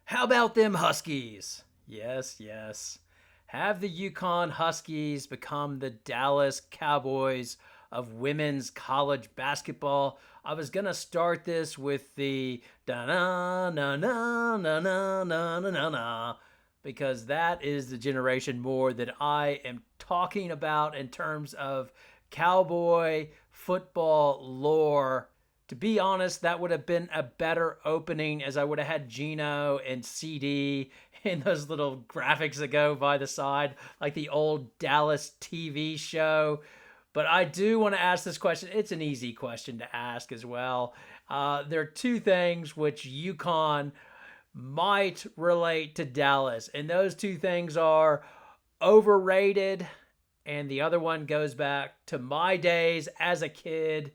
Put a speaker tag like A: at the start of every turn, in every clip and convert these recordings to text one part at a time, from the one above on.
A: How about them Huskies? Yes, yes. Have the UConn Huskies become the Dallas Cowboys of women's college basketball? I was going to start this with the da na na na na na na na na na because that is the generation more that I am talking about in terms of cowboy football lore. To be honest, that would have been a better opening as I would have had Geno and CD and those little graphics that go by the side, like the old Dallas TV show. But I do want to ask this question. It's an easy question to ask as well. There are two things which UConn might relate to Dallas, and those two things are overrated, and the other one goes back to my days as a kid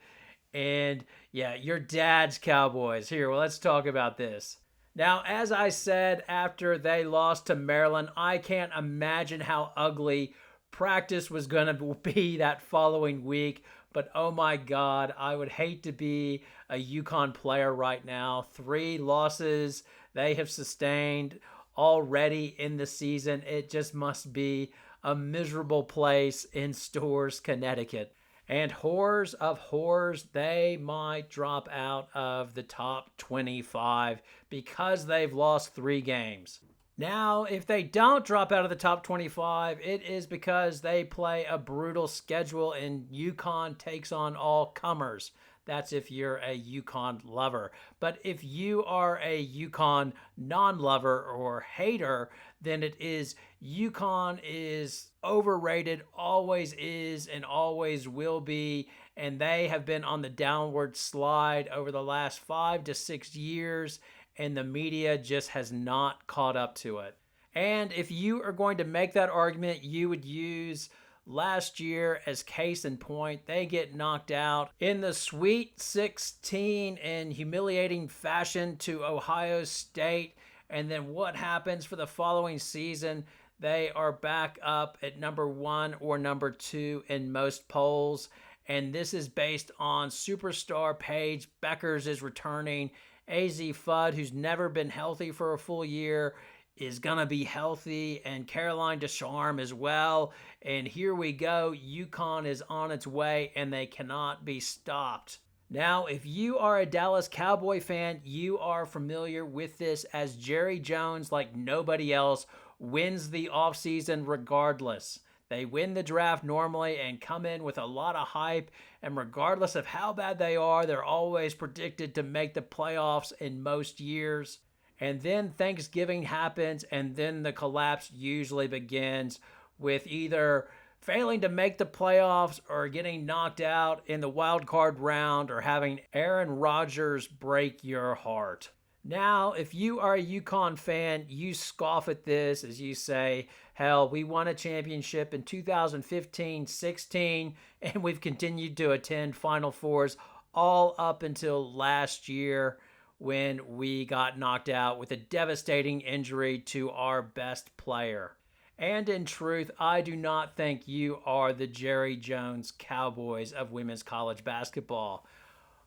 A: and yeah, your dad's Cowboys. Here, well, let's talk about this. Now, as I said, after they lost to Maryland, I can't imagine how ugly practice was going to be that following week. But oh my God, I would hate to be a UConn player right now. 3 losses they have sustained already in the season. It just must be a miserable place in Storrs, Connecticut. And horrors of horrors, they might drop out of the top 25 because they've lost 3 games. Now, if they don't drop out of the top 25, it is because they play a brutal schedule and UConn takes on all comers. That's if you're a UConn lover. But if you are a UConn non lover or hater, then it is UConn is overrated, always is, and always will be. And they have been on the downward slide over the last 5 to 6 years, and the media just has not caught up to it. And if you are going to make that argument, you would use last year as case in point. They get knocked out in the Sweet 16 in humiliating fashion to Ohio State. And then what happens for the following season? They are back up at number 1 or number 2 in most polls. And this is based on superstar Paige Beckers is returning. AZ Fudd, who's never been healthy for a full year, is going to be healthy, and Caroline Descharme as well. And here we go. UConn is on its way, and they cannot be stopped. Now, if you are a Dallas Cowboy fan, you are familiar with this as Jerry Jones, like nobody else, wins the offseason regardless. They win the draft normally and come in with a lot of hype, and regardless of how bad they are, they're always predicted to make the playoffs in most years. And then Thanksgiving happens, and then the collapse usually begins with either failing to make the playoffs or getting knocked out in the wild card round or having Aaron Rodgers break your heart. Now, if you are a UConn fan, you scoff at this as you say, hell, we won a championship in 2015-16, and we've continued to attend Final Fours all up until last year when we got knocked out with a devastating injury to our best player. And in truth, I do not think you are the Jerry Jones Cowboys of women's college basketball.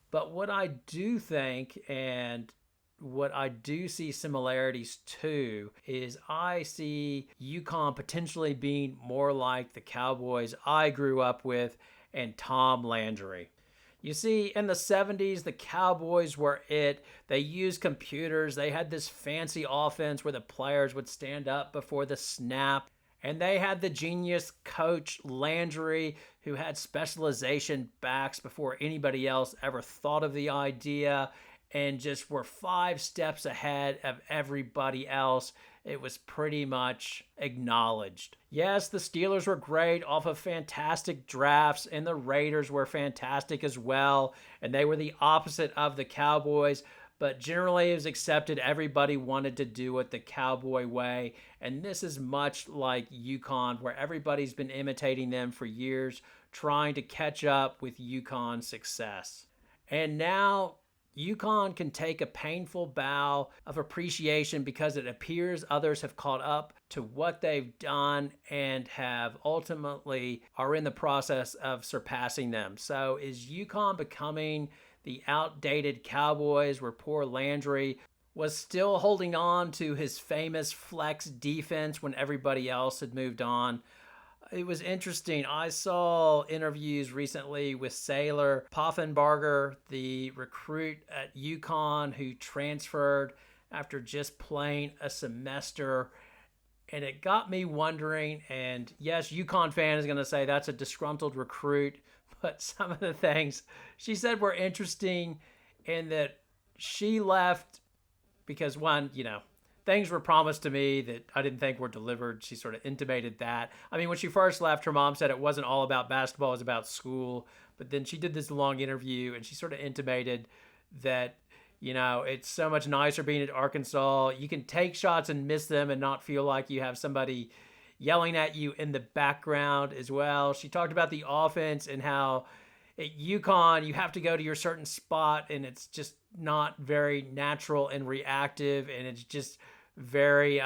A: But what I do think, and what I do see similarities to, is I see UConn potentially being more like the Cowboys I grew up with and Tom Landry. You see, in the 70s, the Cowboys were it. They used computers. They had this fancy offense where the players would stand up before the snap. And they had the genius coach Landry, who had specialization backs before anybody else ever thought of the idea, and just were 5 steps ahead of everybody else. It was pretty much acknowledged. Yes, the Steelers were great off of fantastic drafts, and the Raiders were fantastic as well, and they were the opposite of the Cowboys. But generally, it was accepted everybody wanted to do it the Cowboy way. And this is much like UConn, where everybody's been imitating them for years, trying to catch up with UConn's success. And now UConn can take a painful bow of appreciation because it appears others have caught up to what they've done and have ultimately are in the process of surpassing them. So is UConn becoming the outdated Cowboys where poor Landry was still holding on to his famous flex defense when everybody else had moved on. It was interesting. I saw interviews recently with Sailor Poffenbarger, the recruit at UConn who transferred after just playing a semester. And it got me wondering, and yes, UConn fan is going to say that's a disgruntled recruit, but some of the things she said were interesting in that she left because one, things were promised to me that I didn't think were delivered. She sort of intimated that. I mean, when she first left, her mom said it wasn't all about basketball, it was about school. But then she did this long interview and she sort of intimated that, it's so much nicer being at Arkansas. You can take shots and miss them and not feel like you have somebody yelling at you in the background as well. She talked about the offense and how at UConn, you have to go to your certain spot and it's just not very natural and reactive. And it's just very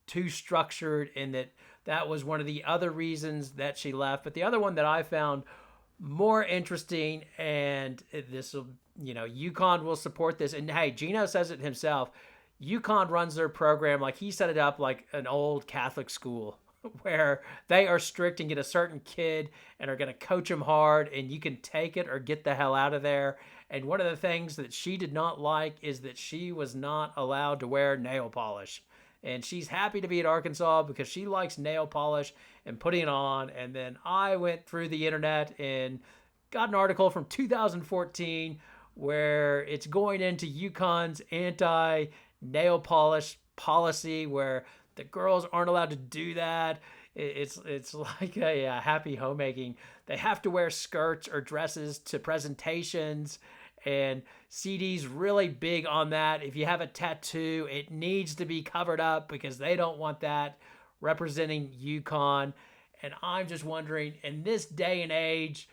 A: too structured, and that was one of the other reasons that she left. But the other one that I found more interesting, and this will, UConn will support this. And hey, Geno says it himself. UConn runs their program like he set it up like an old Catholic school where they are strict and get a certain kid and are going to coach him hard, and you can take it or get the hell out of there. And one of the things that she did not like is that she was not allowed to wear nail polish. And she's happy to be at Arkansas because she likes nail polish and putting it on. And then I went through the internet and got an article from 2014 where it's going into UConn's anti-nail polish policy where the girls aren't allowed to do that. It's like a happy homemaking. They have to wear skirts or dresses to presentations, and CD's really big on that. If you have a tattoo, it needs to be covered up because they don't want that representing UConn. And I'm just wondering, in this day and age,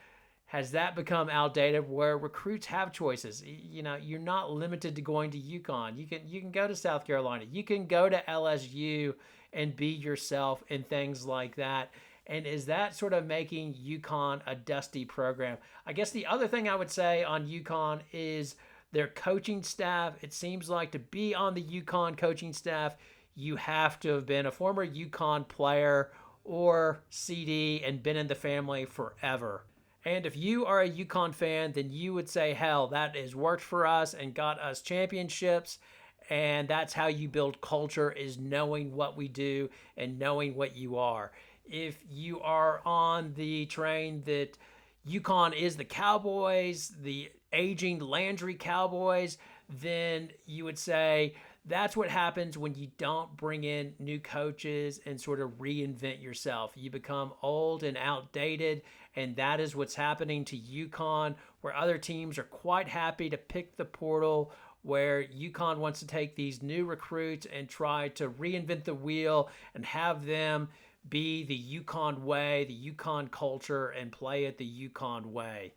A: has that become outdated where recruits have choices? You're not limited to going to UConn. You can go to South Carolina. You can go to LSU and be yourself and things like that. And is that sort of making UConn a dusty program? I guess the other thing I would say on UConn is their coaching staff. It seems like to be on the UConn coaching staff, you have to have been a former UConn player or CD and been in the family forever. And if you are a UConn fan, then you would say, hell, that has worked for us and got us championships. And that's how you build culture, is knowing what we do and knowing what you are. If you are on the train that UConn is the Cowboys, the aging Landry Cowboys, then you would say that's what happens when you don't bring in new coaches and sort of reinvent yourself. You become old and outdated, and that is what's happening to UConn, where other teams are quite happy to pick the portal, where UConn wants to take these new recruits and try to reinvent the wheel and have them be the UConn way, the UConn culture, and play it the UConn way.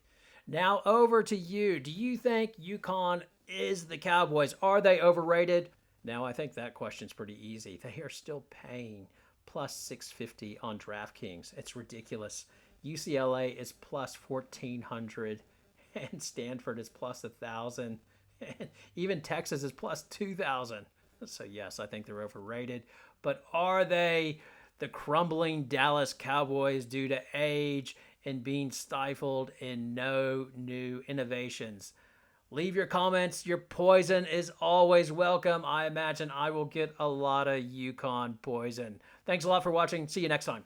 A: Now over to you. Do you think UConn is the Cowboys? Are they overrated? Now I think that question's pretty easy. They are still paying plus 650 on DraftKings. It's ridiculous. UCLA is plus 1,400 and Stanford is plus 1,000. And even Texas is plus 2,000. So yes, I think they're overrated. But are they the crumbling Dallas Cowboys due to age and being stifled in no new innovations? Leave your comments. Your poison is always welcome. I imagine I will get a lot of UConn poison. Thanks a lot for watching. See you next time.